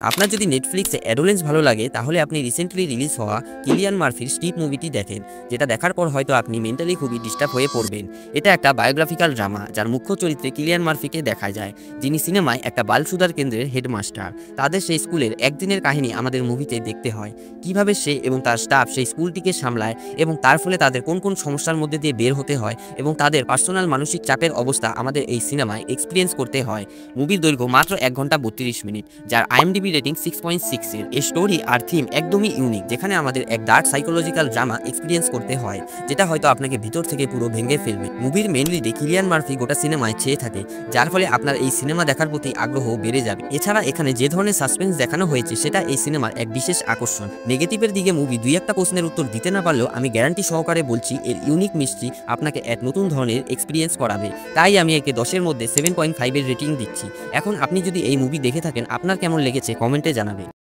আপনার যদি নেটফ্লিক্সে অ্যাডোলেন্স ভালো লাগে তাহলে আপনি রিসেন্টলি রিলিজ হওয়া কিলিয়ান মার্ফির স্ট্রিপ মুভিটি দেখেন, যেটা দেখার পর হয়তো আপনি মেন্টালি খুবই ডিস্টার্ব হয়ে পড়বেন। এটা একটা বায়োগ্রাফিক্যাল ড্রামা যার মুখ্য চরিত্রে কিলিয়ান মার্ফিকে দেখা যায়, যিনি সিনেমায় একটা বাল সুধার কেন্দ্রের হেডমাস্টার। তাদের সেই স্কুলের একদিনের কাহিনী আমাদের মুভিতে দেখতে হয়, কিভাবে সে এবং তার স্টাফ সেই স্কুলটিকে সামলায় এবং তার ফলে তাদের কোন কোন সমস্যার মধ্যে দিয়ে বের হতে হয় এবং তাদের পার্সোনাল মানসিক চাপের অবস্থা আমাদের এই সিনেমায় এক্সপিরিয়েন্স করতে হয়। মুভির দৈর্ঘ্য মাত্র 1 ঘন্টা 32 মিনিট, যার IMDb রেটিং 6.6 এর। এই স্টোরি আর থিম একদমই ইউনিক, যেখানে আমাদের এক ডার্ক সাইকোলজিক্যাল ড্রামা এক্সপিরিয়েন্স করতে হয়, যেটা হয়তো আপনাকে ভিতর থেকে পুরো ভেঙে ফেলবে। মুভির মেইন লিডে কিলিয়ান মার্ফি গোটা সিনেমায় ছেয়ে থাকে, যার ফলে আপনার এই সিনেমা দেখার প্রতি আগ্রহ বেড়ে যাবে। এছাড়া এখানে যে ধরনের সাসপেন্স দেখানো হয়েছে সেটা এই সিনেমার এক বিশেষ আকর্ষণ। নেগেটিভের দিকে মুভি 2-1টা প্রশ্নের উত্তর দিতে না পারলেও আমি গ্যারান্টি সহকারে বলছি এর ইউনিক মিস্ট্রি আপনাকে এক নতুন ধরনের এক্সপিরিয়েন্স করাবে। তাই আমি একে 10-এর মধ্যে 7.5 এর রেটিং দিচ্ছি। এখন আপনি যদি এই মুভি দেখে থাকেন, আপনার কেমন লেগেছে কমেন্টে জানাবেন।